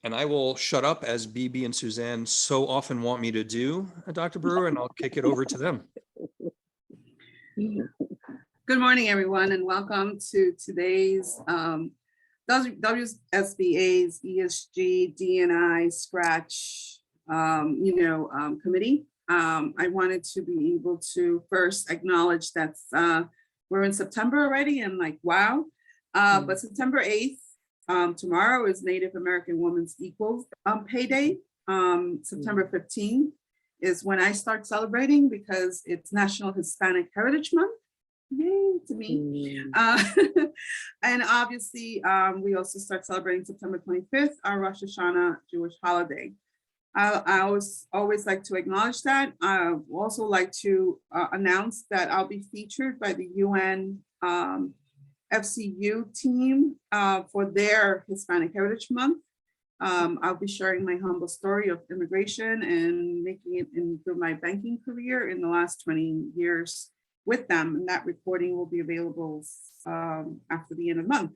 And I will shut up, as BB and Suzanne so often want me to do, Dr. Brewer, and I'll kick it over to them. Good morning, everyone, and welcome to today's WSBA's ESG, D&I, Scratch, committee. I wanted to be able to first acknowledge that we're in September already, and like, wow. But September 8th, tomorrow is Native American Women's Equal Pay Day. September 15th is when I start celebrating because it's National Hispanic Heritage Month. Yay to me. And obviously, we also start celebrating September 25th, our Rosh Hashanah Jewish holiday. I always like to acknowledge that. I also like to announce that I'll be featured by the UN FCU team for their Hispanic Heritage Month. I'll be sharing my humble story of immigration and making it through my banking career in the last 20 years with them. And that recording will be available after the end of the month.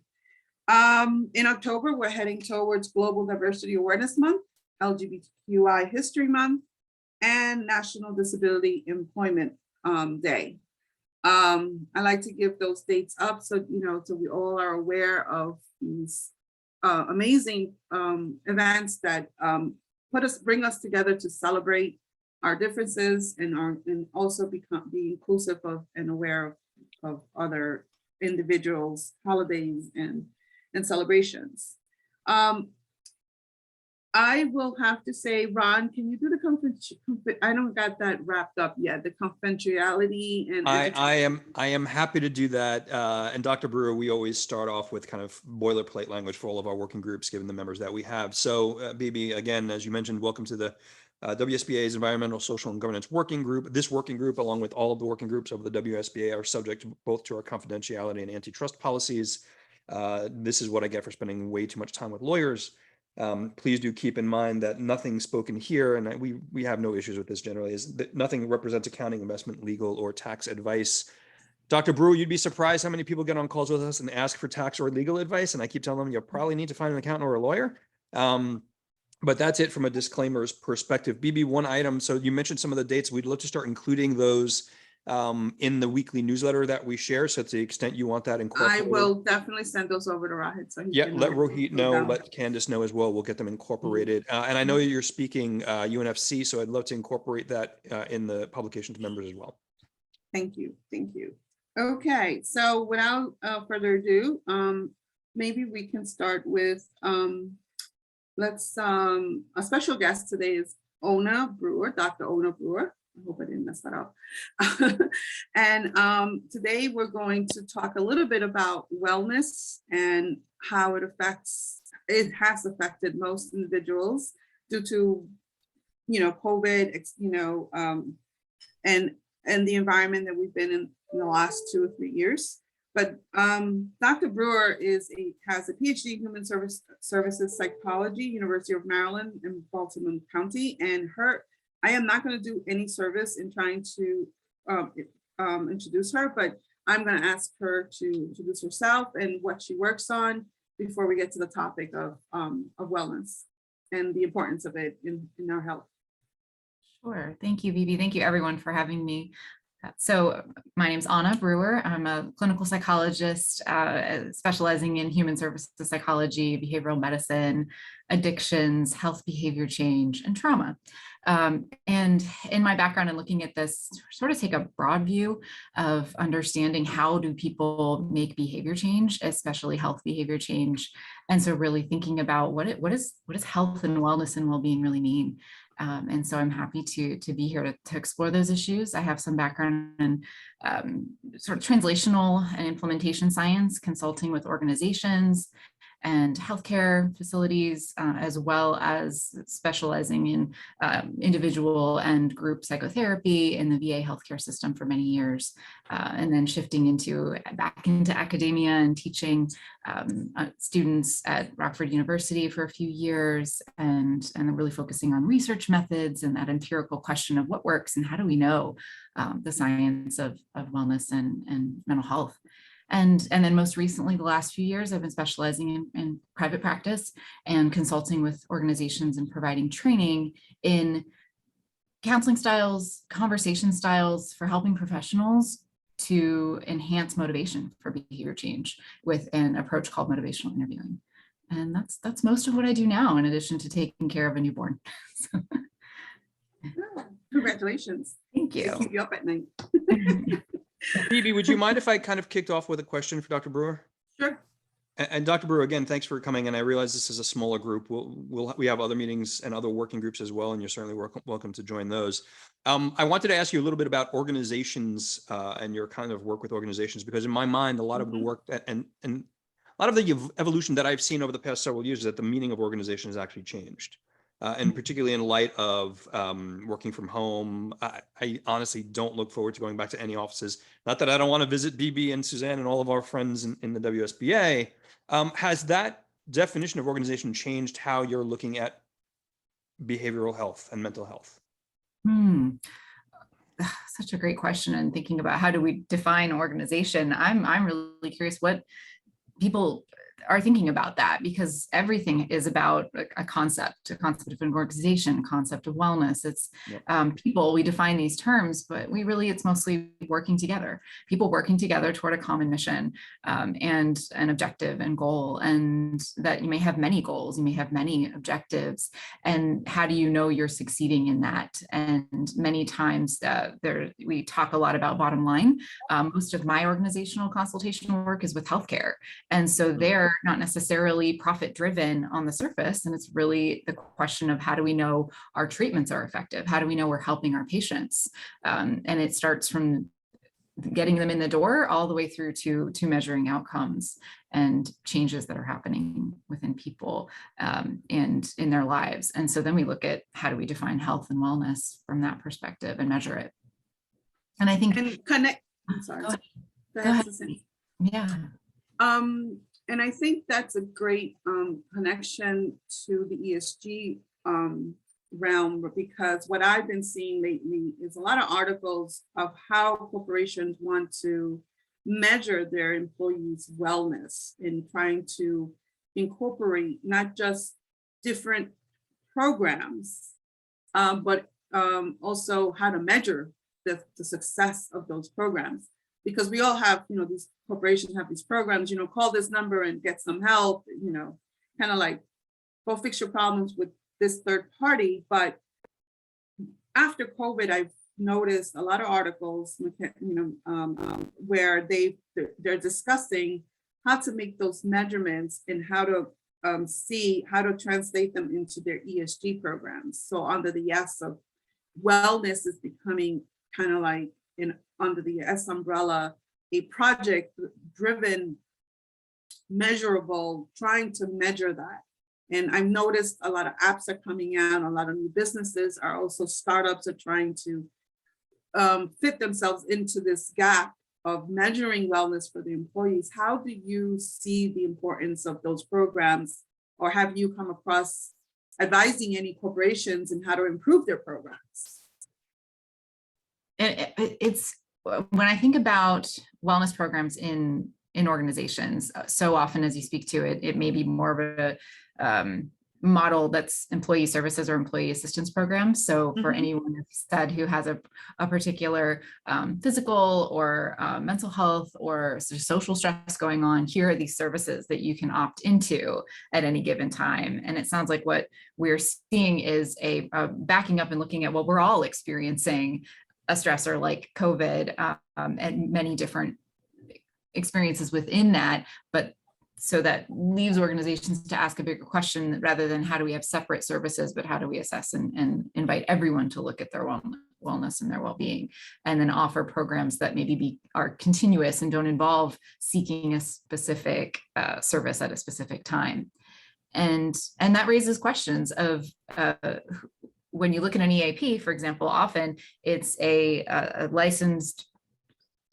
In October, we're heading towards Global Diversity Awareness Month, LGBTQI History Month, and National Disability Employment Day. I like to give those dates up so we all are aware of these amazing events that bring us together to celebrate our differences and also be inclusive of and aware of other individuals' holidays and celebrations. I will have to say, Ron, can you do the I don't got that wrapped up yet, the confidentiality and I am happy to do that. And Dr. Brewer, we always start off with kind of boilerplate language for all of our working groups, given the members that we have. So BB, again, as you mentioned, welcome to the WSBA's Environmental, Social, and Governance Working Group. This working group, along with all of the working groups of the WSBA, are subject both to our confidentiality and antitrust policies. This is what I get for spending way too much time with lawyers. Please do keep in mind that nothing spoken here, and we have no issues with this generally, is that nothing represents accounting, investment, legal, or tax advice. Dr. Brewer, you'd be surprised how many people get on calls with us and ask for tax or legal advice, and I keep telling them you probably need to find an accountant or a lawyer. But that's it from a disclaimer's perspective. BB, one item. So you mentioned some of the dates. We'd love to start including those in the weekly newsletter that we share. So to the extent you want that incorporated. I will definitely send those over to Rohit. So yeah, let Rohit know, let Candace know as well. We'll get them incorporated. And I know you're speaking UNFC, so I'd love to incorporate that in the publication to members as well. Thank you. Thank you. Okay, so without further ado, maybe we can start with, a special guest today is Ona Brewer, Dr. Ona Brewer. I hope I didn't mess that up. And today we're going to talk a little bit about wellness and how it has affected most individuals due to, COVID, and the environment that we've been in the last 2 or 3 years. But Dr. Brewer has a PhD in Human Services Psychology, University of Maryland in Baltimore County, and I am not going to do any service in trying to introduce her, but I'm going to ask her to introduce herself and what she works on before we get to the topic of wellness and the importance of it in our health. Sure. Thank you, Vivi. Thank you, everyone, for having me. So my name's Ona Brewer. I'm a clinical psychologist specializing in human services psychology, behavioral medicine, addictions, health behavior change, and trauma. And in my background and looking at this, sort of take a broad view of understanding how do people make behavior change, especially health behavior change. And so really thinking about what does health and wellness and well-being really mean? And so I'm happy to be here to explore those issues. I have some background in sort of translational and implementation science, consulting with organizations and healthcare facilities, as well as specializing in individual and group psychotherapy in the VA healthcare system for many years, and then shifting back into academia and teaching students at Rockford University for a few years, and really focusing on research methods and that empirical question of what works and how do we know the science of wellness and mental health. And then most recently, the last few years, I've been specializing in private practice and consulting with organizations and providing training in counseling styles, conversation styles for helping professionals to enhance motivation for behavior change with an approach called motivational interviewing. And that's most of what I do now, in addition to taking care of a newborn. So, Oh, congratulations. thank They you. keep you up at night. Phoebe, would you mind if I kind of kicked off with a question for Dr. Brewer? Sure. And Dr. Brewer, again, thanks for coming. And I realize this is a smaller group. We have other meetings and other working groups as well, and you're certainly welcome to join those. I wanted to ask you a little bit about organizations and your kind of work with organizations, because in my mind, a lot of the work and a lot of the evolution that I've seen over the past several years is that the meaning of organization has actually changed. And particularly in light of working from home, I honestly don't look forward to going back to any offices. Not that I don't want to visit BB and Suzanne and all of our friends in the WSBA. Has that definition of organization changed how you're looking at behavioral health and mental health? Such a great question. And thinking about how do we define organization, I'm really curious what people are thinking about that, because everything is about a concept of an organization, a concept of wellness. It's people, we define these terms, but it's mostly working together, people working together toward a common mission and an objective and goal. And that you may have many goals, you may have many objectives. And how do you know you're succeeding in that? And many times we talk a lot about bottom line. Most of my organizational consultation work is with healthcare. And so they're not necessarily profit driven on the surface. And it's really the question of how do we know our treatments are effective? How do we know we're helping our patients? And it starts from getting them in the door all the way through to measuring outcomes and changes that are happening within people and in their lives. And so then we look at how do we define health and wellness from that perspective and measure it. And I think I'm sorry. Go ahead. Yeah. And I think that's a great connection to the ESG realm, because what I've been seeing lately is a lot of articles of how corporations want to measure their employees' wellness in trying to incorporate not just different programs, but also how to measure the success of those programs. Because we all have, these corporations have these programs, call this number and get some help, kind of like go fix your problems with this third party. But after COVID, I've noticed a lot of articles, where they're discussing how to make those measurements and how to see how to translate them into their ESG programs. So under the S of wellness is becoming kind of like under the S umbrella, a project-driven, measurable, trying to measure that. And I've noticed a lot of apps are coming out, a lot of new businesses are also startups are trying to fit themselves into this gap of measuring wellness for the employees. How do you see the importance of those programs, or have you come across advising any corporations in how to improve their programs? It's when I think about wellness programs in organizations, so often as you speak to it, it may be more of a model that's employee services or employee assistance programs. So for anyone who has a particular physical or mental health or social stress going on, here are these services that you can opt into at any given time. And it sounds like what we're seeing is a backing up and looking at what we're all experiencing, a stressor like COVID and many different experiences within that, but so that leaves organizations to ask a bigger question rather than how do we have separate services, but how do we assess and invite everyone to look at their wellness and their well-being, and then offer programs that maybe are continuous and don't involve seeking a specific service at a specific time. And that raises questions of when you look at an EAP, for example, often it's a licensed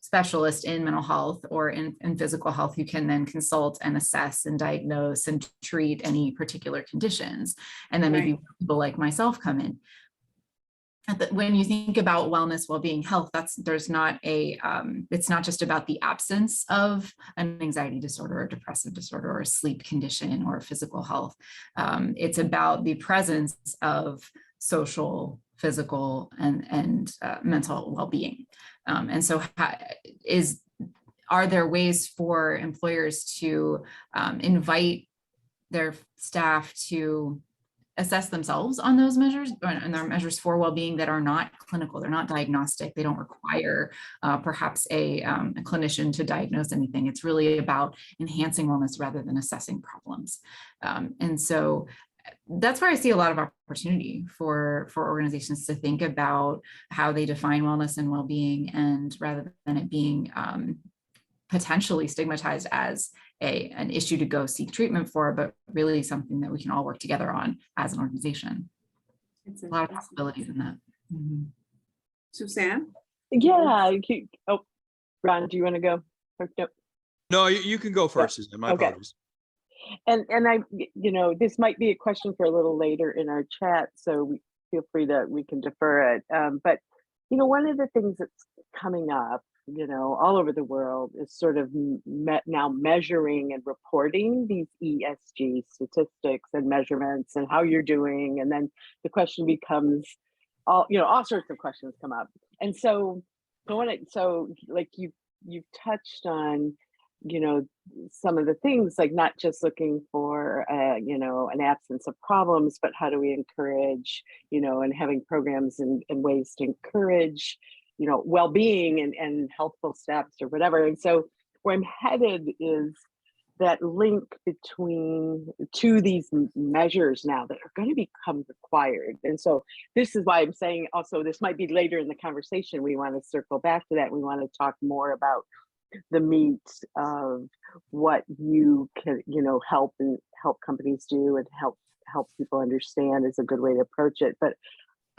specialist in mental health or in physical health who can then consult and assess and diagnose and treat any particular conditions. And then maybe people like myself come in. when you think about wellness, well-being, health, there's not it's not just about the absence of an anxiety disorder or depressive disorder or a sleep condition or physical health. It's about the presence of social, physical, and mental well-being. And so are there ways for employers to invite their staff to assess themselves on those measures and their measures for well-being that are not clinical, they're not diagnostic, they don't require perhaps a clinician to diagnose anything. It's really about enhancing wellness rather than assessing problems. And so that's where I see a lot of opportunity for organizations to think about how they define wellness and well-being, and rather than it being potentially stigmatized as an issue to go seek treatment for, but really something that we can all work together on as an organization. It's a lot of possibilities in that. Mm-hmm. Suzanne? Yeah. Ron, do you want to go? No, you can go first, Suzanne. My apologies. And I, this might be a question for a little later in our chat, so feel free we can defer it. But, one of the things that's coming up, all over the world is sort of now measuring and reporting these ESG statistics and measurements and how you're doing. And then the question becomes all sorts of questions come up. And so like you've touched on, some of the things, like not just looking for, an absence of problems, but how do we encourage, and having programs and ways to encourage, well-being and healthful steps or whatever. And so where I'm headed is that link to these measures now that are going to become required. And so this is why I'm saying also, this might be later in the conversation, we want to circle back to that. We want to talk more about the meat of what you can, help companies do and help people understand is a good way to approach it. But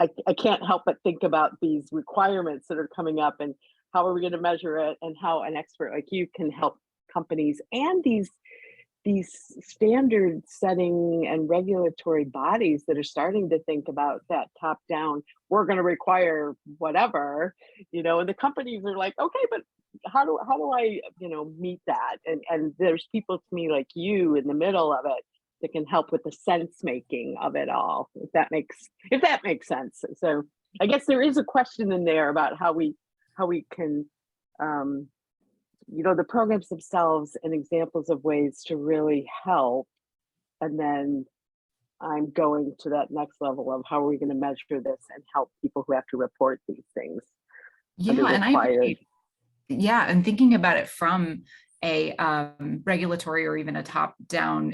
I can't help but think about these requirements that are coming up and how are we going to measure it, and how an expert like you can help companies and these standard setting and regulatory bodies that are starting to think about that top down, we're going to require whatever, and the companies are like, okay, but how do I, meet that? And there's people to me like you in the middle of it that can help with the sense making of it all, if that makes sense. So I guess there is a question in there about how we can, the programs themselves and examples of ways to really help. And then I'm going to that next level of how are we going to measure this and help people who have to report these things. Yeah, and and thinking about it from a regulatory or even a top-down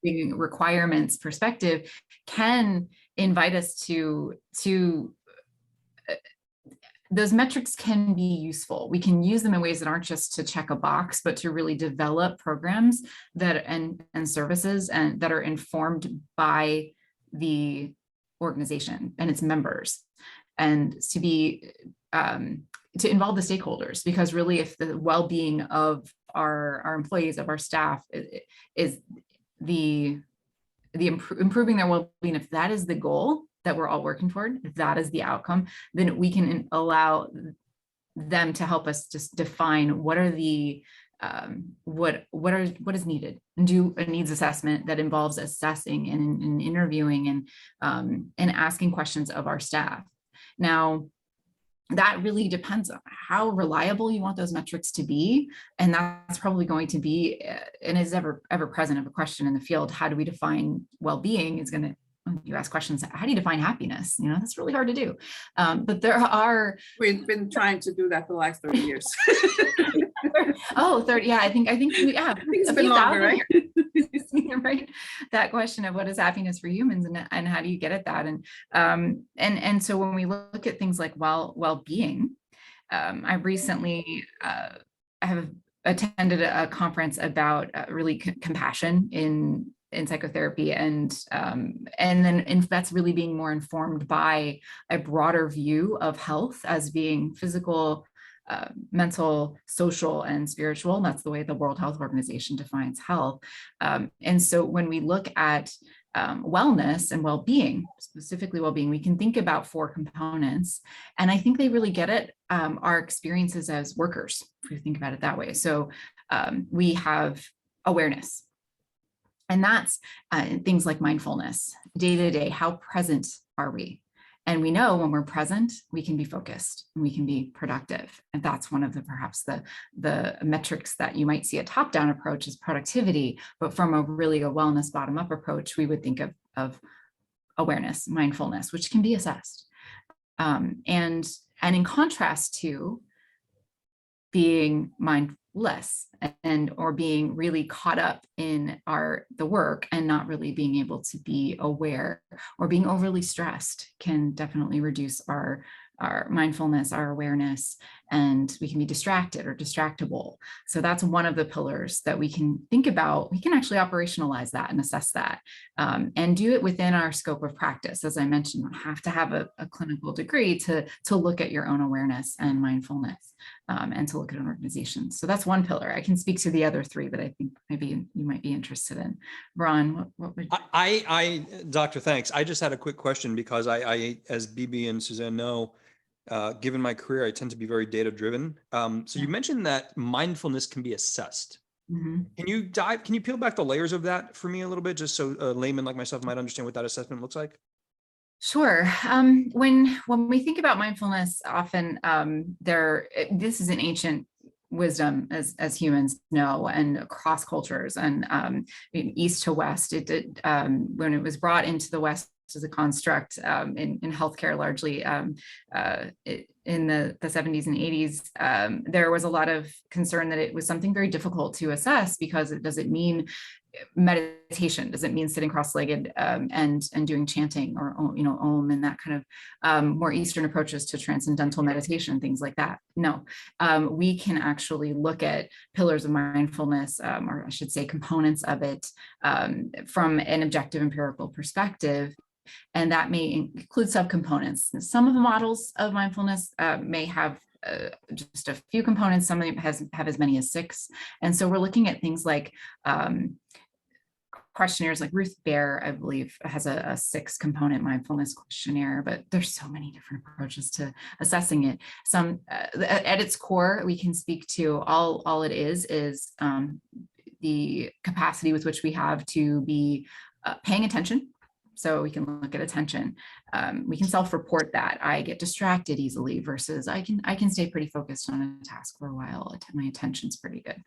requirements perspective can invite us to those metrics can be useful. We can use them in ways that aren't just to check a box, but to really develop programs and services and that are informed by the organization and its members, and to be to involve the stakeholders, because really if the well-being of our employees, of our staff is improving their well-being, if that is the goal that we're all working toward, if that is the outcome, then we can allow them to help us just define what are the what is needed, and do a needs assessment that involves assessing and interviewing and asking questions of our staff. Now, that really depends on how reliable you want those metrics to be. And that's probably going to be, and is ever present of a question in the field, how do we define well-being? Is going to, you ask questions, how do you define happiness? That's really hard to do. But there are... We've been trying to do that for the last 30 years. 30, yeah, I think it's been longer, right? Right, that question of what is happiness for humans, and how do you get at that, and so when we look at things like well-being, I recently have attended a conference about really compassion in psychotherapy, and then that's really being more informed by a broader view of health as being physical, mental, social, and spiritual. And that's the way the World Health Organization defines health. And so when we look at wellness and well-being, specifically well-being, we can think about 4 components. And I think they really get at our experiences as workers, if we think about it that way. So we have awareness. And that's things like mindfulness, day to day, how present are we? And we know when we're present, we can be focused and we can be productive. And that's one of the perhaps the metrics that you might see a top-down approach is productivity, but from a wellness bottom-up approach, we would think of awareness, mindfulness, which can be assessed. And in contrast to being mindless or being really caught up in the work and not really being able to be aware, or being overly stressed can definitely reduce our mindfulness, our awareness, and we can be distracted or distractible. So that's one of the pillars that we can think about. We can actually operationalize that and assess that, and do it within our scope of practice. As I mentioned, you don't have to have a clinical degree to look at your own awareness and mindfulness, and to look at an organization. So that's one pillar. I can speak to the other 3 that I think maybe you might be interested in. Ron, what would you? Doctor, thanks. I just had a quick question because I as BB and Suzanne know, given my career, I tend to be very data driven. So you mentioned that mindfulness can be assessed. Mm-hmm. Can you peel back the layers of that for me a little bit, just so a layman like myself might understand what that assessment looks like? Sure. When we think about mindfulness, often this is an ancient wisdom, as humans know, and across cultures, and east to west. It did when it was brought into the West as a construct in healthcare, largely in the 70s and 80s. There was a lot of concern that it was something very difficult to assess because it doesn't mean meditation, doesn't mean sitting cross-legged and doing chanting or Om and that kind of more Eastern approaches to transcendental meditation, things like that. No, we can actually look at pillars of mindfulness, or I should say components of it, from an objective empirical perspective. And that may include subcomponents. Some of the models of mindfulness may have just a few components. Some of them have as many as 6. And so we're looking at things like questionnaires, like Ruth Baer, I believe, has a 6-component mindfulness questionnaire, but there's so many different approaches to assessing it. Some at its core, we can speak to all it is the capacity with which we have to be paying attention. So we can look at attention. We can self-report that I get distracted easily versus I can stay pretty focused on a task for a while. My attention's pretty good.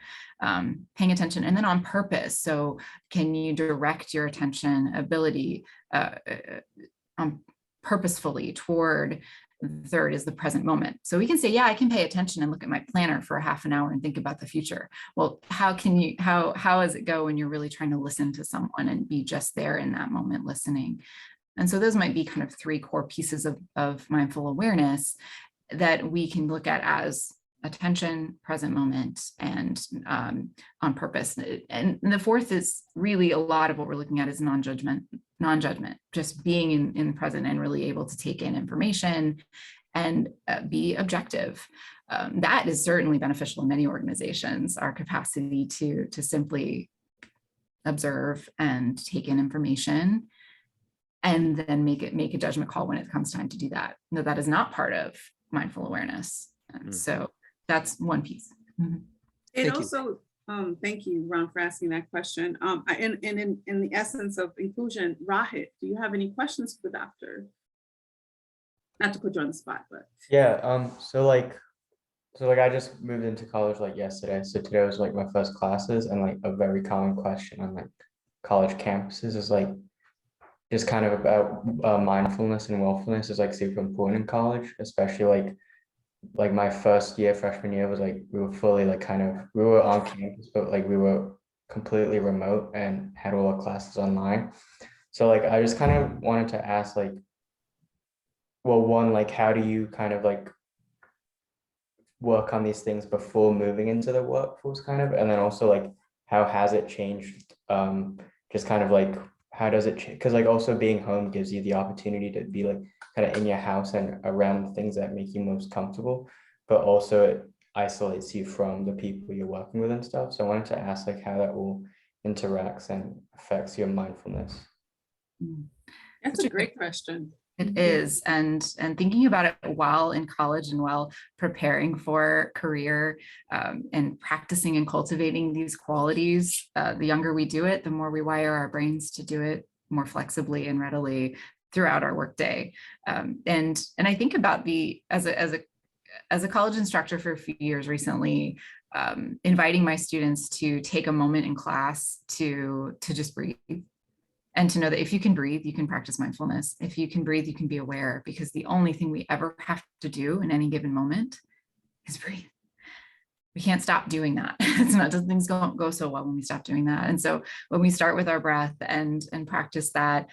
Paying attention, and then on purpose. So can you direct your attention ability purposefully toward? The third is the present moment. So we can say, yeah, I can pay attention and look at my planner for a half an hour and think about the future. Well, how does it go when you're really trying to listen to someone and be just there in that moment listening? And so those might be kind of 3 core pieces of mindful awareness that we can look at as attention, present moment, and on purpose. And the 4th is really a lot of what we're looking at is non-judgment, just being in present and really able to take in information and be objective. That is certainly beneficial in many organizations, our capacity to simply observe and take in information and then make a judgment call when it comes time to do that. No, that is not part of mindful awareness. So that's one piece. Mm-hmm. It also, thank you, Ron, for asking that question. In the essence of inclusion, Rahit, do you have any questions for the doctor? Not to put you on the spot, but. Yeah, so I just moved into college like yesterday. So today was like my first classes, and like a very common question on like college campuses is like just kind of about mindfulness and willfulness is like super important in college, especially like my first year, freshman year, was like we were fully like we were on campus, but like we were completely remote and had all our classes online. So like I just kind of wanted to ask like, well, one, like how do you kind of like work on these things before moving into the workforce kind of, and then also like how has it changed? Just kind of like how does it change? Because like also being home gives you the opportunity to be like kind of in your house and around the things that make you most comfortable, but also it isolates you from the people you're working with and stuff. So I wanted to ask like how that all interacts and affects your mindfulness. That's Such a a great question. It is, and thinking about it while in college and while preparing for career, and practicing and cultivating these qualities, the younger we do it, the more we wire our brains to do it more flexibly and readily throughout our workday. And I think about as a college instructor for a few years recently, inviting my students to take a moment in class to just breathe. And to know that if you can breathe, you can practice mindfulness. If you can breathe, you can be aware, because the only thing we ever have to do in any given moment is breathe. We can't stop doing that. It's not, things don't go so well when we stop doing that. And so when we start with our breath and practice that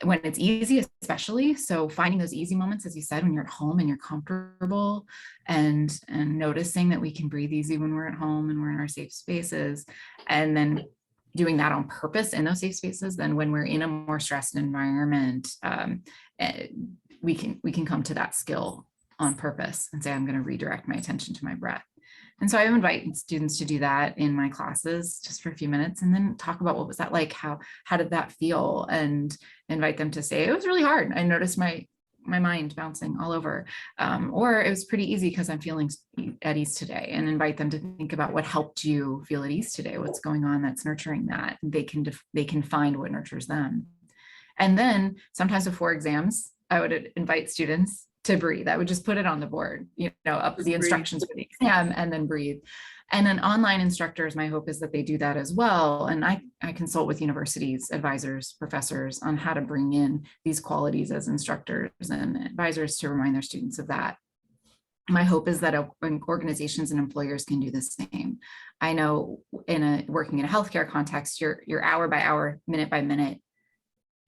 when it's easy, especially, so finding those easy moments, as you said, when you're at home and you're comfortable, and noticing that we can breathe easy when we're at home and we're in our safe spaces, and then doing that on purpose in those safe spaces, then when we're in a more stressed environment, we can come to that skill on purpose and say, I'm going to redirect my attention to my breath. And so I invite students to do that in my classes just for a few minutes, and then talk about what was that like, how did that feel, and invite them to say, it was really hard. I noticed my mind bouncing all over, or it was pretty easy because I'm feeling at ease today, and invite them to think about what helped you feel at ease today, what's going on that's nurturing that. They can find what nurtures them. And then sometimes before exams, I would invite students to breathe. I would just put it on the board, up the instructions for the exam, and then breathe. And then online instructors, my hope is that they do that as well. And I consult with universities, advisors, professors on how to bring in these qualities as instructors and advisors to remind their students of that. My hope is that organizations and employers can do the same. I know working in a healthcare context, you're hour by hour, minute by minute,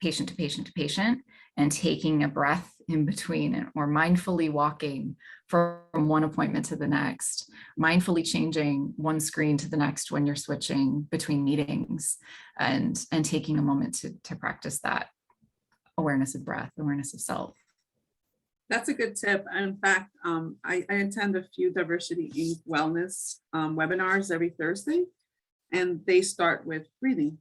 patient to patient to patient, and taking a breath in between, or mindfully walking from one appointment to the next, mindfully changing one screen to the next when you're switching between meetings, and taking a moment to practice that awareness of breath, awareness of self. That's a good tip. In fact, I attend a few Diversity Inc. wellness webinars every Thursday, and they start with breathing.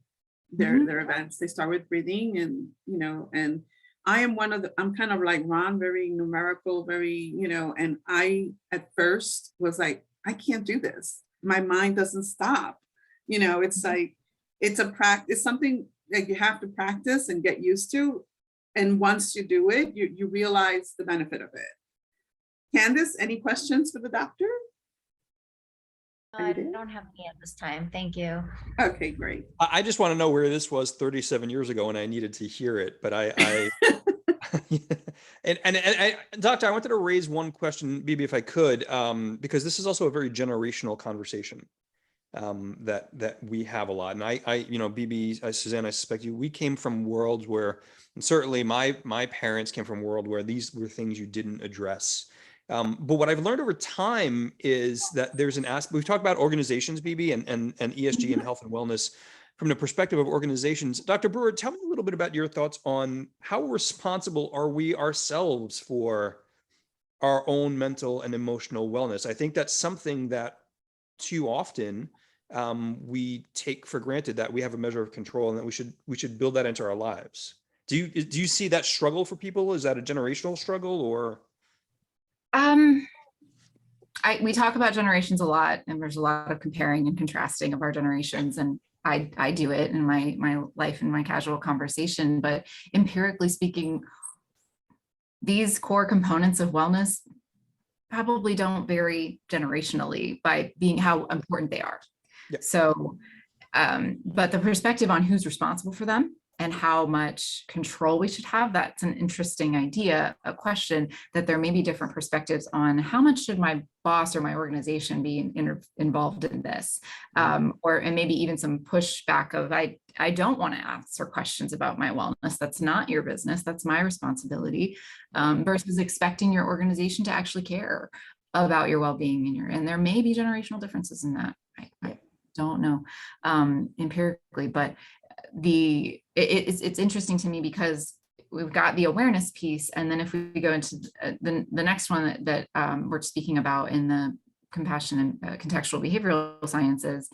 Their events, they start with breathing, and I am I'm kind of like Ron, very numerical, very, and I at first was like, I can't do this. My mind doesn't stop. It's like, it's a practice, something that you have to practice and get used to. And once you do it, you realize the benefit of it. Candace, any questions for the doctor? I don't have any at this time. Thank you. Okay, great. I just want to know where this was 37 years ago, and I needed to hear it. But and Doctor, I wanted to raise one question, Bibi, if I could, because this is also a very generational conversation that we have a lot. And Bibi, Suzanne, I suspect we came from worlds where, and certainly my parents came from a world where these were things you didn't address. But what I've learned over time is that there's an aspect, we've talked about organizations, Bibi, and ESG and health and wellness from the perspective of organizations. Dr. Brewer, tell me a little bit about your thoughts on how responsible are we ourselves for our own mental and emotional wellness. I think that's something that too often we take for granted, that we have a measure of control and that we should build that into our lives. Do you see that struggle for people? Is that a generational struggle, or? We talk about generations a lot, and there's a lot of comparing and contrasting of our generations, and I do it in my life, in my casual conversation. But empirically speaking, these core components of wellness probably don't vary generationally by being how important they are. Yep. So, but the perspective on who's responsible for them and how much control we should have, that's an interesting idea, a question, that there may be different perspectives on how much should my boss or my organization be involved in this, and maybe even some pushback of, I don't want to answer questions about my wellness. That's not your business. That's my responsibility, versus expecting your organization to actually care about your well-being, and there may be generational differences in that. I don't know empirically, but it's interesting to me because we've got the awareness piece, and then if we go into the next one that we're speaking about in the compassion and contextual behavioral sciences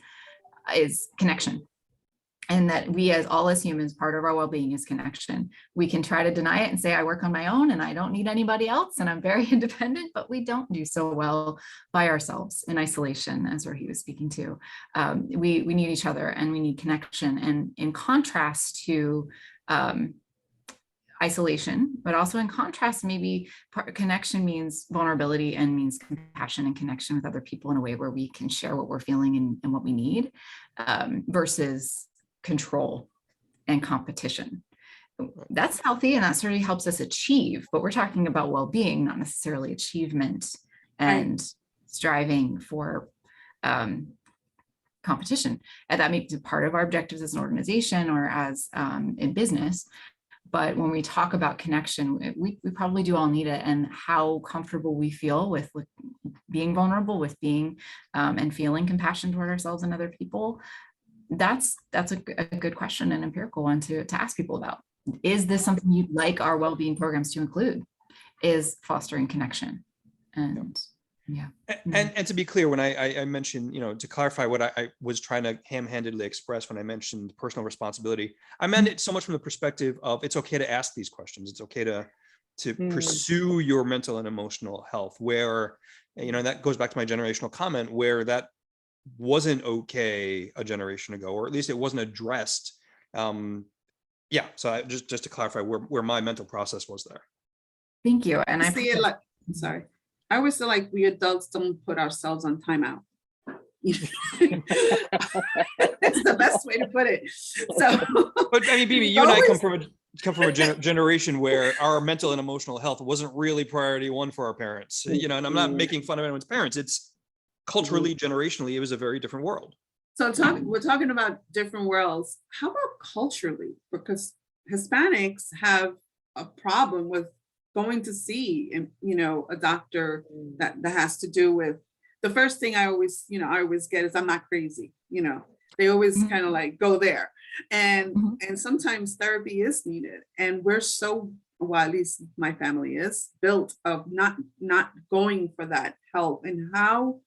is connection. And that we as humans, part of our well-being is connection. We can try to deny it and say, I work on my own and I don't need anybody else and I'm very independent, but we don't do so well by ourselves in isolation, as he was speaking to. We need each other and we need connection. And in contrast to isolation, but also in contrast, maybe connection means vulnerability and means compassion and connection with other people in a way where we can share what we're feeling and what we need, versus control and competition. That's healthy and that certainly helps us achieve, but we're talking about well-being, not necessarily achievement and striving for competition. And that makes it part of our objectives as an organization or as in business. But when we talk about connection, we probably do all need it, and how comfortable we feel with being vulnerable, with being and feeling compassion toward ourselves and other people. That's a good question, an empirical one to ask people about. Is this something you'd like our well-being programs to include? Is fostering connection? And yeah. And to be clear, when I mentioned, to clarify what I was trying to ham-handedly express when I mentioned personal responsibility, I meant it so much from the perspective of it's okay to ask these questions. It's okay to pursue your mental and emotional health, where, that goes back to my generational comment, where that wasn't okay a generation ago, or at least it wasn't addressed. So just to clarify where my mental process was there. Thank you. And I see it like, sorry, I always feel like we adults don't put ourselves on timeout. It's the best way to put it. So, but I mean, Bibi, you and I come from a generation where our mental and emotional health wasn't really priority one for our parents. And I'm not making fun of anyone's parents. It's culturally, generationally, it was a very different world. So we're talking about different worlds. How about culturally? Because Hispanics have a problem with going to see, a doctor that has to do with, the first thing I always get is I'm not crazy. They always kind of like go there. And sometimes therapy is needed. And we're so, well, at least my family is built of not going for that help. And how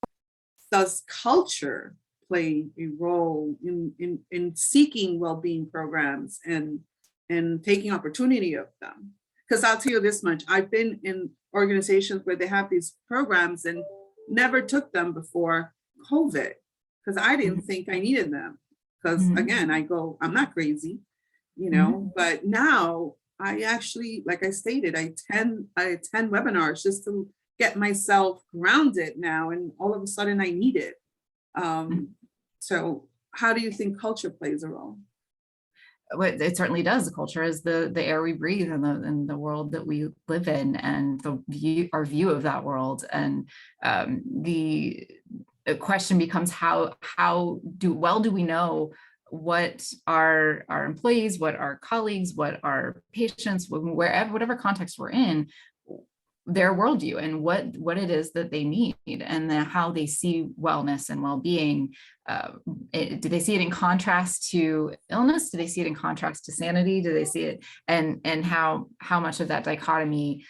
does culture play a role in seeking well-being programs and taking opportunity of them? Because I'll tell you this much, I've been in organizations where they have these programs and never took them before COVID, because I didn't think I needed them. Because again, I'm not crazy, but now I actually, like I stated, I attend webinars just to get myself grounded now, and all of a sudden I need it. So how do you think culture plays a role? It certainly does. The culture is the air we breathe and the world that we live in, and our view of that world. And the question becomes how do we know what our employees, what our colleagues, what our patients, whatever context we're in, their worldview and what it is that they need, and how they see wellness and well-being. Do they see it in contrast to illness? Do they see it in contrast to sanity? Do they see it, and how much of that dichotomy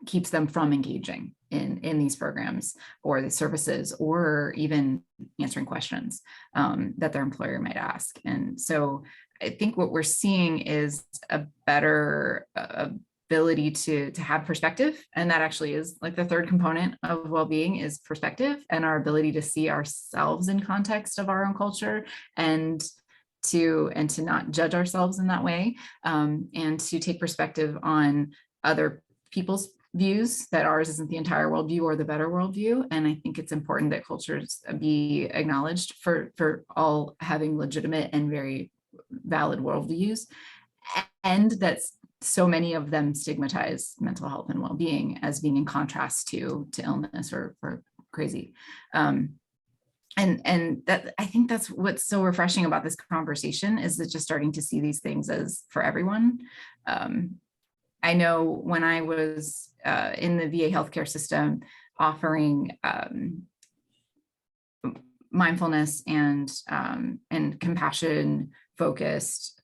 keeps them from engaging in these programs or the services, or even answering questions that their employer might ask? And so I think what we're seeing is a better ability to have perspective, and that actually is like the third component of well-being is perspective, and our ability to see ourselves in context of our own culture, and to not judge ourselves in that way, and to take perspective on other people's views, that ours isn't the entire worldview or the better worldview. And I think it's important that cultures be acknowledged for all having legitimate and very valid worldviews, and that's so many of them stigmatize mental health and well-being as being in contrast to illness or crazy. And that, I think that's what's so refreshing about this conversation, is that just starting to see these things as for everyone. I know when I was in the VA healthcare system offering mindfulness and compassion focused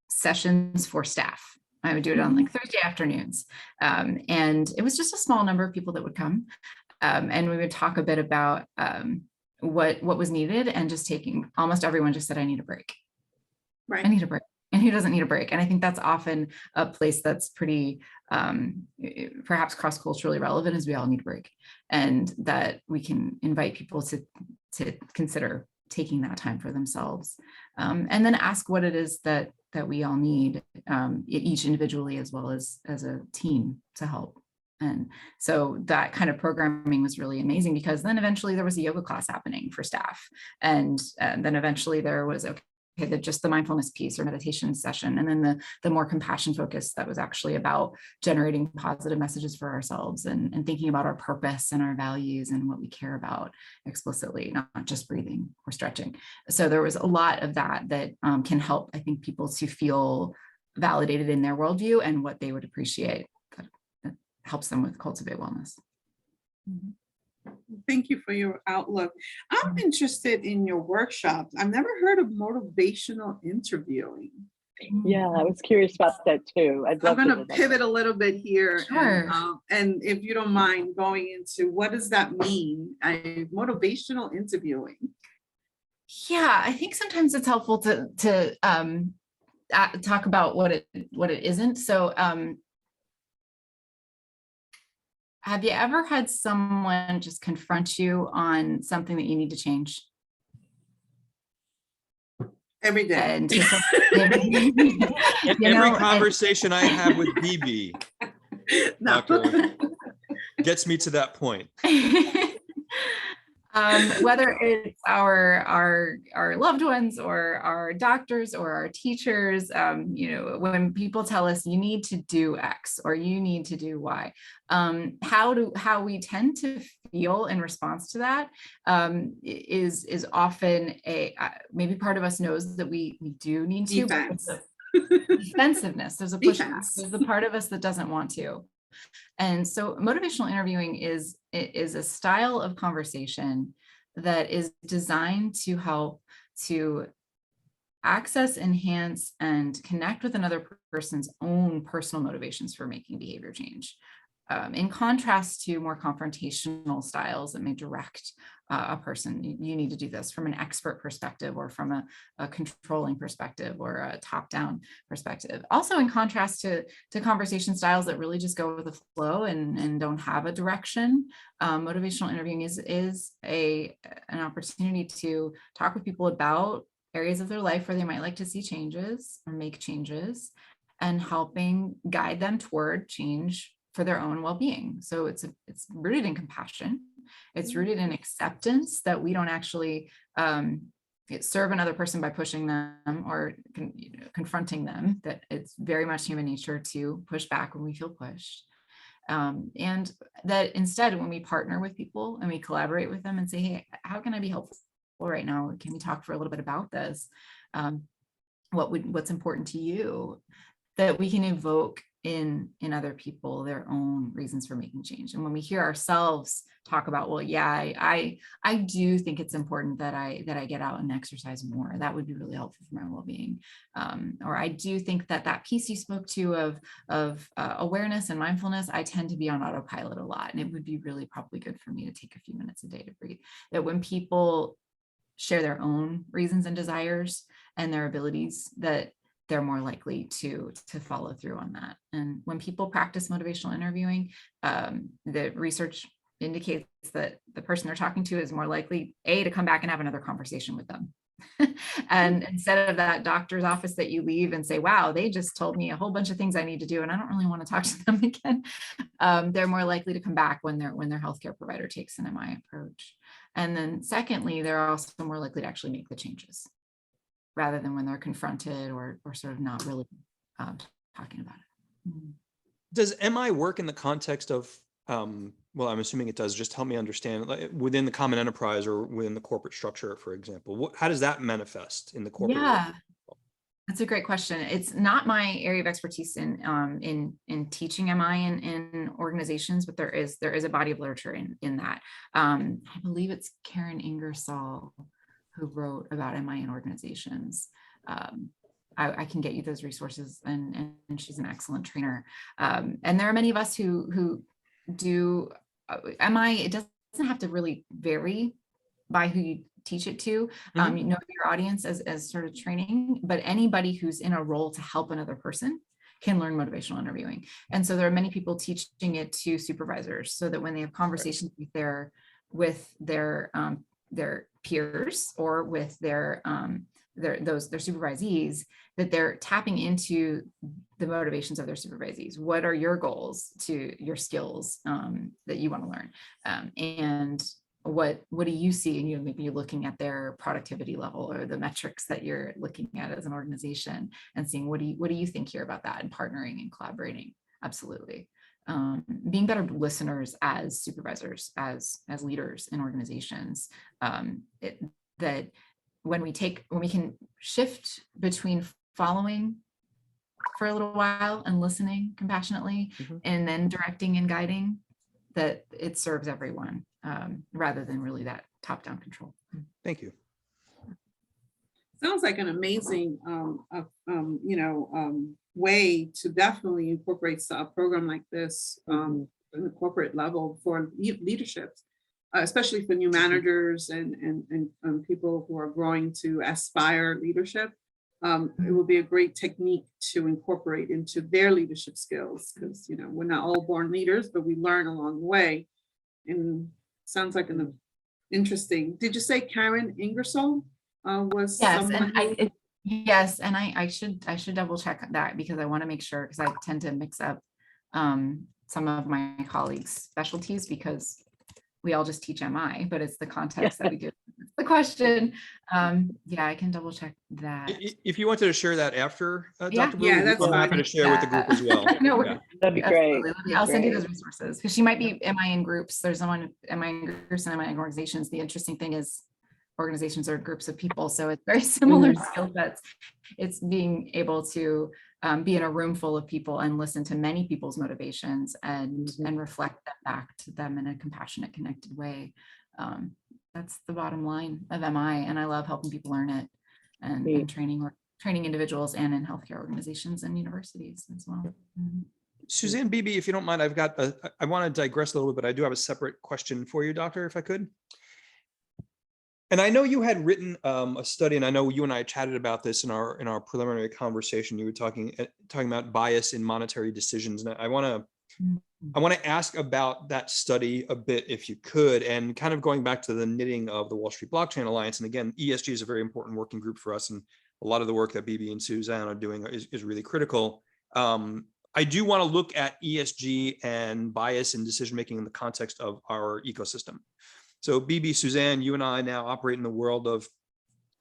sessions for staff. I would do it on like Thursday afternoons. And it was just a small number of people that would come. And we would talk a bit about what was needed, and just almost everyone just said, I need a break. Right. I need a break. And who doesn't need a break? And I think that's often a place that's pretty perhaps cross-culturally relevant, is we all need a break, and that we can invite people to consider taking that time for themselves, and then ask what it is that we all need, each individually as well as a team, to help. And so that kind of programming was really amazing, because then eventually there was a yoga class happening for staff, and then eventually there was just the mindfulness piece or meditation session, and then the more compassion focus that was actually about generating positive messages for ourselves, and thinking about our purpose and our values and what we care about explicitly, not just breathing or stretching. So there was a lot of that can help, I think, people to feel validated in their worldview and what they would appreciate. That helps them with cultivate wellness. Thank you for your outlook. I'm interested in your workshops. I've never heard of motivational interviewing. Yeah, I was curious about that too. I'm going to pivot a little bit here. Sure. And if you don't mind going into what does that mean? Motivational interviewing. Yeah, I think sometimes it's helpful to talk about what it isn't. So have you ever had someone just confront you on something that you need to change? Every day. And Every conversation I have with BB, No. Doctor, gets me to that point. Whether it's our loved ones or our doctors or our teachers, when people tell us you need to do X or you need to do Y, how we tend to feel in response to that is often maybe part of us knows that we do need to. Defensiveness. There's a push. There's the part of us that doesn't want to. And so motivational interviewing is a style of conversation that is designed to help to access, enhance, and connect with another person's own personal motivations for making behavior change. In contrast to more confrontational styles that may direct a person, you need to do this from an expert perspective or from a controlling perspective or a top-down perspective. Also, in contrast to conversation styles that really just go with the flow and don't have a direction, motivational interviewing is an opportunity to talk with people about areas of their life where they might like to see changes or make changes, and helping guide them toward change for their own well-being. So it's rooted in compassion. It's rooted in acceptance that we don't actually serve another person by pushing them or confronting them, that it's very much human nature to push back when we feel pushed. And that instead, when we partner with people and we collaborate with them and say, hey, how can I be helpful right now? Can we talk for a little bit about this? What's important to you? That we can evoke in other people their own reasons for making change. And when we hear ourselves talk about, well, yeah, I do think it's important that I get out and exercise more. That would be really helpful for my well-being. Or I do think that piece you spoke to of awareness and mindfulness, I tend to be on autopilot a lot, and it would be really probably good for me to take a few minutes a day to breathe. That when people share their own reasons and desires and their abilities, that they're more likely to follow through on that. And when people practice motivational interviewing, the research indicates that the person they're talking to is more likely, to come back and have another conversation with them. And instead of that doctor's office that you leave and say, wow, they just told me a whole bunch of things I need to do, and I don't really want to talk to them again. They're more likely to come back when their healthcare provider takes an MI approach. And then secondly, they're also more likely to actually make the changes, rather than when they're confronted or sort of not really talking about it. Does MI work in the context of, well, I'm assuming it does, just help me understand, like, within the common enterprise or within the corporate structure, for example, how does that manifest in the corporate? Yeah, that's a great question. It's not my area of expertise in teaching MI in organizations, but there is a body of literature in that. I believe it's Karen Ingersoll who wrote about MI in organizations. I can get you those resources, and she's an excellent trainer. And there are many of us who do MI. It doesn't have to really vary by who you teach it to. Mhm. You know your audience as sort of training, but anybody who's in a role to help another person can learn motivational interviewing. And so there are many people teaching it to supervisors so that when they have conversations with their peers or with their supervisees, that they're tapping into the motivations of their supervisees. What are your goals to your skills that you want to learn? And what do you see? And maybe you're looking at their productivity level or the metrics that you're looking at as an organization and seeing what do you think here about that, and partnering and collaborating. Absolutely. Being better listeners as supervisors, as leaders in organizations, that when we can shift between following for a little while and listening compassionately, Mhm. and then directing and guiding, that it serves everyone, rather than really that top-down control. Thank you. Sounds like an amazing, way to definitely incorporate a program like this in the corporate level for leadership, especially for new managers and people who are growing to aspire leadership. It will be a great technique to incorporate into their leadership skills, because we're not all born leaders, but we learn along the way. And sounds like an interesting. Did you say Karen Ingersoll was Yes, someone? and I should double check that, because I want to make sure, because I tend to mix up some of my colleagues' specialties, because we all just teach MI, but it's the context that we give the question. Yeah, I can double check that. If you wanted to share that after, Yeah. Dr. Brewer, that's I'm happy fine. to share with the group as well. No, Yeah. That'd be great. absolutely. I'll send you those resources, because she might be MI in groups. There's someone MI in groups and MI in organizations. The interesting thing is organizations are groups of people, so it's very similar skill sets. It's being able to be in a room full of people and listen to many people's motivations and reflect them back to them in a compassionate, connected way. That's the bottom line of MI, and I love helping people learn it and training individuals and in healthcare organizations and universities as well. Suzanne Beebe, if you don't mind, I want to digress a little bit, but I do have a separate question for you, Doctor, if I could. And I know you had written a study, and I know you and I chatted about this in our preliminary conversation. You were talking about bias in monetary decisions, and I want to ask about that study a bit, if you could, and kind of going back to the knitting of the Wall Street Blockchain Alliance. And again, ESG is a very important working group for us, and a lot of the work that Bibi and Suzanne are doing is really critical. I do want to look at ESG and bias in decision making in the context of our ecosystem. So Bibi, Suzanne, you and I now operate in the world of,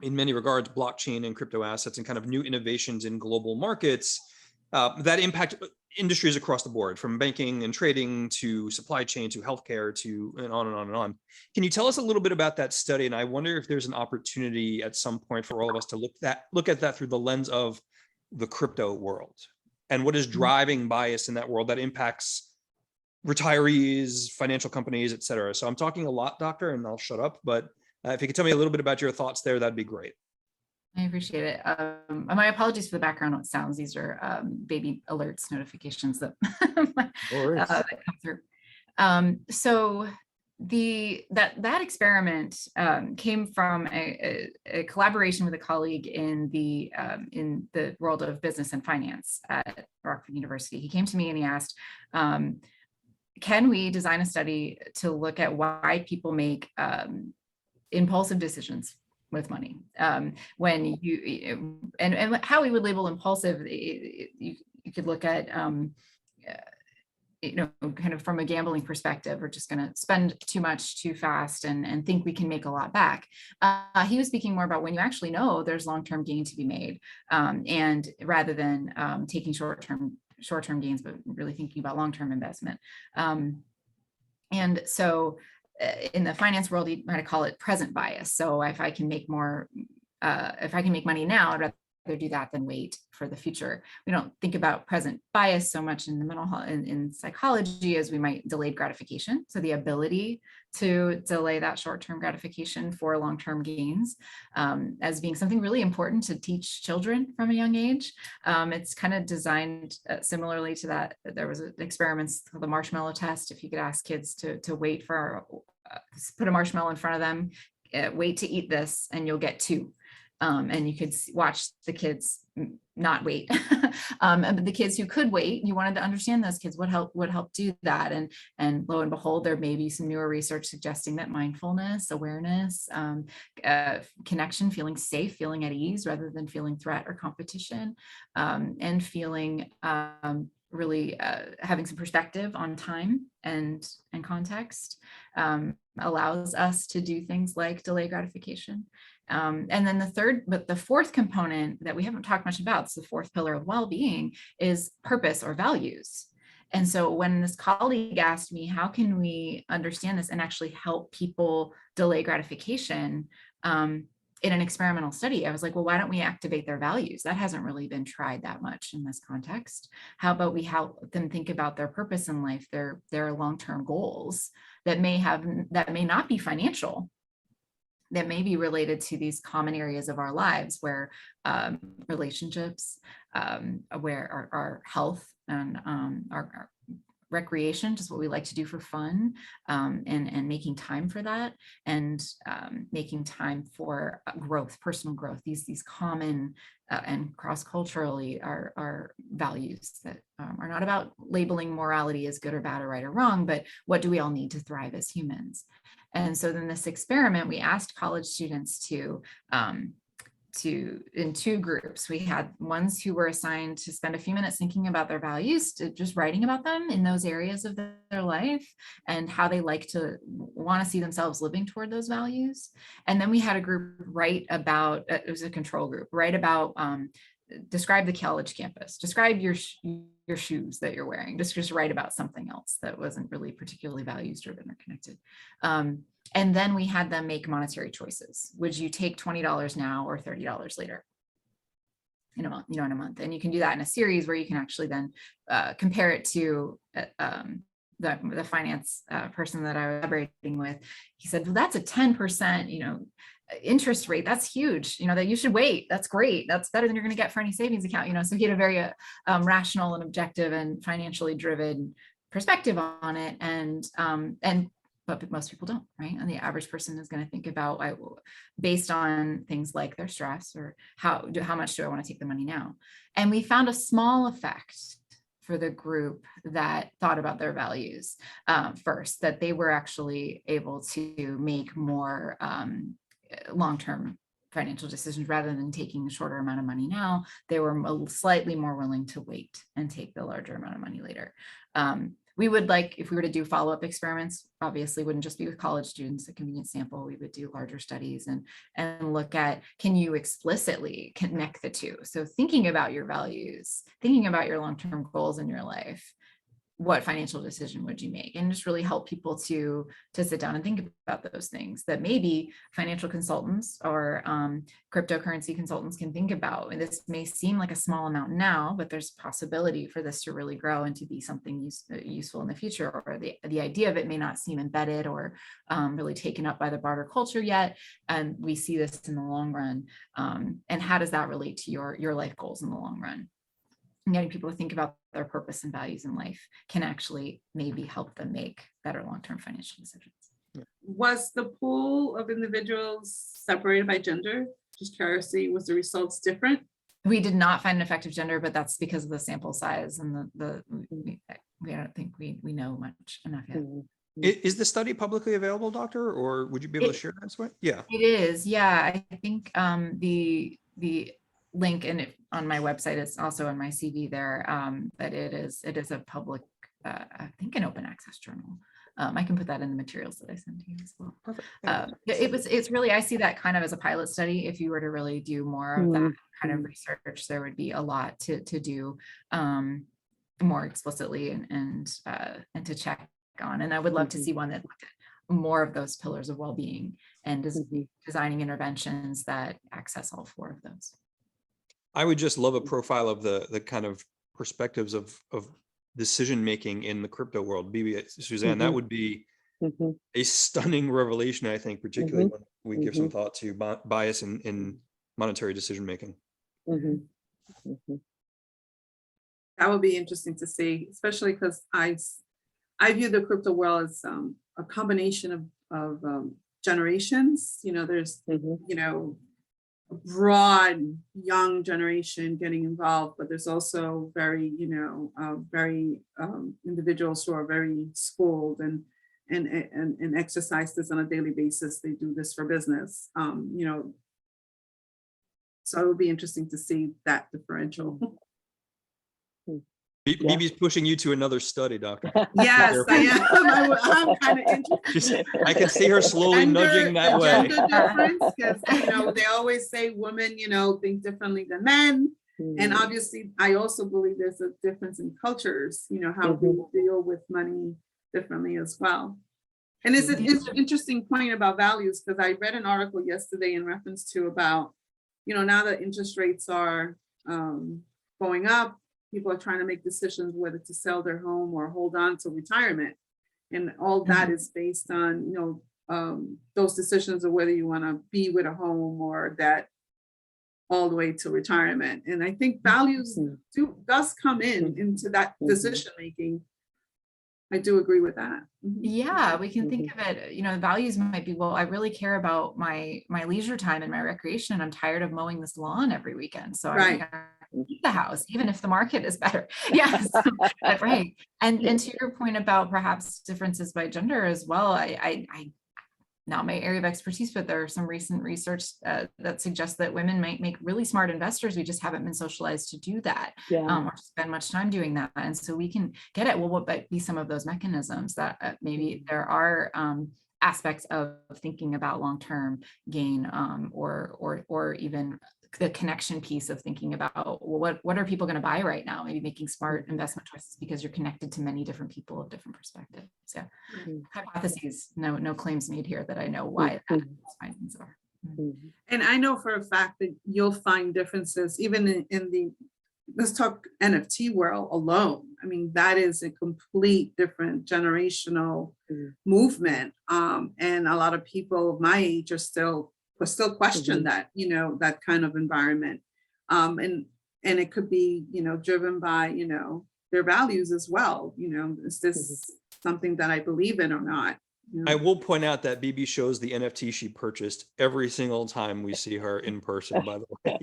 in many regards, blockchain and crypto assets and kind of new innovations in global markets that impact industries across the board, from banking and trading to supply chain to healthcare to and on and on and on. Can you tell us a little bit about that study? And I wonder if there's an opportunity at some point for all of us to look at that through the lens of the crypto world and what is driving bias in that world that impacts retirees, financial companies, et cetera. So I'm talking a lot, Doctor, and I'll shut up. But if you could tell me a little bit about your thoughts there, that'd be great. I appreciate it. My apologies for the background sounds. These are baby alerts notifications that, that come through. So that experiment came from a collaboration with a colleague in the world of business and finance at Rockford University. He came to me and he asked, can we design a study to look at why people make impulsive decisions with money? When you and how we would label impulsive, you could look at kind of from a gambling perspective. We're just going to spend too much too fast and think we can make a lot back. He was speaking more about when you actually know there's long-term gain to be made, and rather than taking short-term gains, but really thinking about long-term investment. And so in the finance world, you might call it present bias. So if I can make money now, I'd rather do that than wait for the future. We don't think about present bias so much in the mental health in psychology as we might delayed gratification. So the ability to delay that short-term gratification for long-term gains as being something really important to teach children from a young age. It's kind of designed similarly to that. There was experiments called the Marshmallow Test. If you could ask kids to wait for, put a marshmallow in front of them, wait to eat this and you'll get 2. And you could watch the kids not wait. But the kids who could wait, you wanted to understand those kids, would help do that. And lo and behold, there may be some newer research suggesting that mindfulness, awareness, connection, feeling safe, feeling at ease rather than feeling threat or competition, and feeling really having some perspective on time and context allows us to do things like delay gratification. And then the fourth component that we haven't talked much about, it's the fourth pillar of well-being, is purpose or values. And so when this colleague asked me, how can we understand this and actually help people delay gratification in an experimental study, I was like, well, why don't we activate their values? That hasn't really been tried that much in this context. How about we help them think about their purpose in life, their long-term goals that may not be financial, that may be related to these common areas of our lives where relationships, where our health and our recreation, just what we like to do for fun, and making time for that, and making time for growth, personal growth, these common and cross-culturally are values that are not about labeling morality as good or bad or right or wrong, but what do we all need to thrive as humans? And so then this experiment, we asked college students in 2 groups. We had ones who were assigned to spend a few minutes thinking about their values, just writing about them in those areas of their life and how they like to want to see themselves living toward those values. And then we had a group write about, it was a control group, write about, describe the college campus, describe your shoes that you're wearing, just write about something else that wasn't really particularly values driven or connected. And then we had them make monetary choices. Would you take $20 now or $30 later? In a month. And you can do that in a series where you can actually then compare it to the finance person that I was collaborating with. He said, well, that's a 10%, interest rate. That's huge. That you should wait. That's great. That's better than you're going to get for any savings account. So he had a very rational and objective and financially driven perspective on it. But most people don't, right? And the average person is going to think about, based on things like their stress or how much do I want to take the money now? And we found a small effect for the group that thought about their values first, that they were actually able to make more long-term financial decisions rather than taking a shorter amount of money now. They were slightly more willing to wait and take the larger amount of money later. We would if we were to do follow-up experiments, obviously wouldn't just be with college students, a convenient sample, we would do larger studies and look at, can you explicitly connect the two? So thinking about your values, thinking about your long-term goals in your life, what financial decision would you make? And just really help people to sit down and think about those things that maybe financial consultants or cryptocurrency consultants can think about. And this may seem like a small amount now, but there's possibility for this to really grow and to be something useful in the future, or the idea of it may not seem embedded or really taken up by the broader culture yet. And we see this in the long run. And how does that relate to your life goals in the long run? And getting people to think about their purpose and values in life can actually maybe help them make better long-term financial decisions. Was the pool of individuals separated by gender? Just curiosity, was the results different? We did not find an effective gender, but that's because of the sample size and we don't think we know much enough yet. Is the study publicly available, Doctor, or would you be able to share that? Yeah. It is. Yeah, I think the link on my website is also on my CV there, that it is a public, I think an open access journal. I can put that in the materials that I send to you as well. Perfect. It's really, I see that kind of as a pilot study. If you were to really do more of that kind of research, there would be a lot to do more explicitly and to check on. And I would love to see one that looked at more of those pillars of well-being and designing interventions that access all 4 of those. I would just love a profile of the kind of perspectives of decision making in the crypto world. Maybe Suzanne, that would be a stunning revelation, I think, particularly when we give some thought to bias in monetary decision making. That would be interesting to see, especially because I view the crypto world as a combination of generations. There's, Mhm. A broad young generation getting involved, but there's also very, individuals who are very schooled and exercise this on a daily basis. They do this for business. So it would be interesting to see that differential. Yeah. BB's pushing you to another study, doctor. Yes, I am. I'm kind of She's- interested. I can see her slowly nudging that way. Gender difference, because they always say women, think differently than men. And obviously, I also believe there's a difference in cultures, how people deal with money differently as well. And it's an interesting point about values, because I read an article yesterday in reference to about, now that interest rates are going up, people are trying to make decisions whether to sell their home or hold on to retirement. And all that is based on, those decisions of whether you want to be with a home or that all the way to retirement. And I think values does come into that decision making. I do agree with that. Yeah, we can think of it, values might be, well, I really care about my leisure time and my recreation, and I'm tired of mowing this lawn every weekend. So Right. I keep the house, even if the market is better. Yes, right. And to your point about perhaps differences by gender as well, I not my area of expertise, but there are some recent research that suggests that women might make really smart investors. We just haven't been socialized to do that, or spend much time doing that. And so we can get at, well, what might be some of those mechanisms that maybe there are aspects of thinking about long-term gain, or even the connection piece of thinking about, well, what are people going to buy right now? Maybe making smart investment choices because you're connected to many different people of different perspectives. Yeah. Hypotheses, no claims made here that I know why those findings are. And I know for a fact that you'll find differences even in the, let's talk NFT world alone. I mean, that is a complete different generational movement. And a lot of people my age are still question that, that kind of environment. And it could be, driven by, their values as well. Is this something that I believe in or not? I will point out that BB shows the NFT she purchased every single time we see her in person, by the way.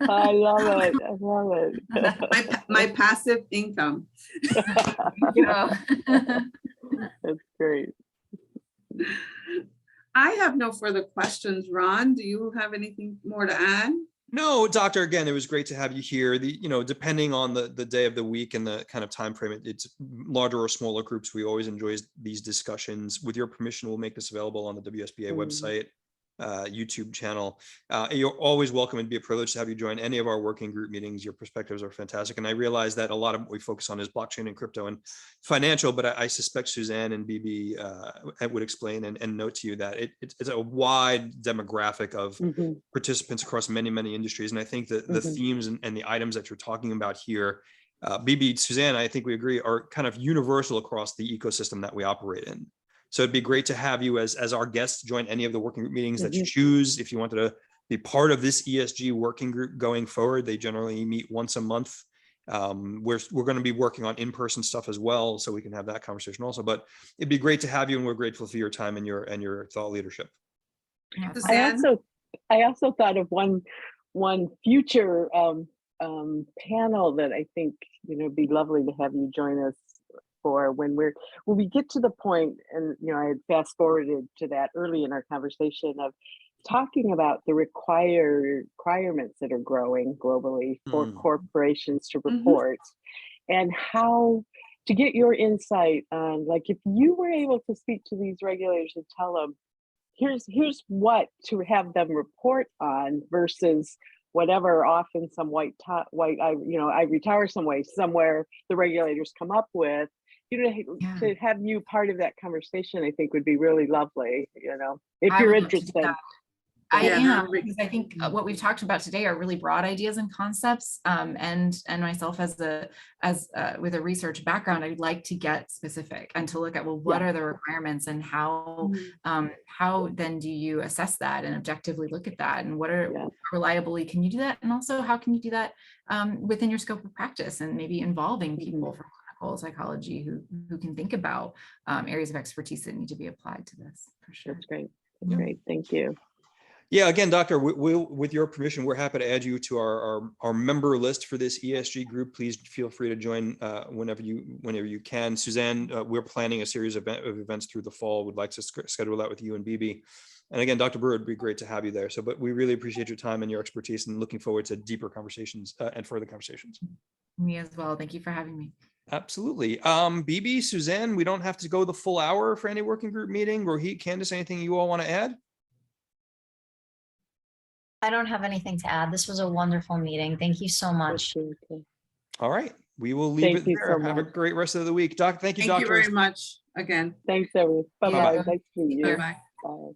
I love it. I love it. My passive income. That's great. I have no further questions. Ron, do you have anything more to add? No, doctor, again, it was great to have you here. Depending on the day of the week and the kind of time frame, it's larger or smaller groups. We always enjoy these discussions. With your permission, we'll make this available on the WSBA website, YouTube channel. You're always welcome. It'd be a privilege to have you join any of our working group meetings. Your perspectives are fantastic. And I realize that a lot of what we focus on is blockchain and crypto and financial, but I suspect Suzanne and BB would explain and note to you that it's a wide demographic of participants across many, many industries. And I think that the themes and the items that you're talking about here, BB, Suzanne, I think we agree, are kind of universal across the ecosystem that we operate in. So it'd be great to have you as our guest to join any of the working group meetings that you choose. If you wanted to be part of this ESG working group going forward, they generally meet once a month. We're going to be working on in-person stuff as well, so we can have that conversation also. But it'd be great to have you, and we're grateful for your time and your thought leadership. I also thought of one future panel that I think it'd be lovely to have you join us for when we get to the point, and I had fast forwarded to that early in our conversation of talking about the requirements that are growing globally for corporations to report, and how to get your insight on, like, if you were able to speak to these regulators and tell them, here's what to have them report on versus whatever often some ivory tower somewhere the regulators come up with. To have you part of that conversation, I think would be really lovely, if you're interested. I am, because I think what we've talked about today are really broad ideas and concepts. And myself with a research background, I'd like to get specific and to look at, well, what are the requirements, and how then do you assess that and objectively look at that, and how reliably can you do that, and also how can you do that within your scope of practice, and maybe involving people from clinical psychology who can think about areas of expertise that need to be applied to this, for sure. That's great. That's great. Thank you. Yeah, again, Doctor, with your permission, we're happy to add you to our member list for this ESG group. Please feel free to join whenever you can. Suzanne, we're planning a series of events through the fall. We'd like to schedule that with you and BB. And again, Dr. Brewer, it'd be great to have you there. So, but we really appreciate your time and your expertise, and looking forward to deeper conversations and further conversations. Me as well. Thank you for having me. Absolutely. BB, Suzanne, we don't have to go the full hour for any working group meeting. Rohit, Candace, anything you all want to add? I don't have anything to add. This was a wonderful meeting. Thank you so much. All right. We will leave Thank it you there. so Have a much. great rest of the week. Thank you, Thank you doctor. very much again. Thanks, everyone. Bye-bye. Bye-bye. Nice to meet you. Bye-bye. Bye.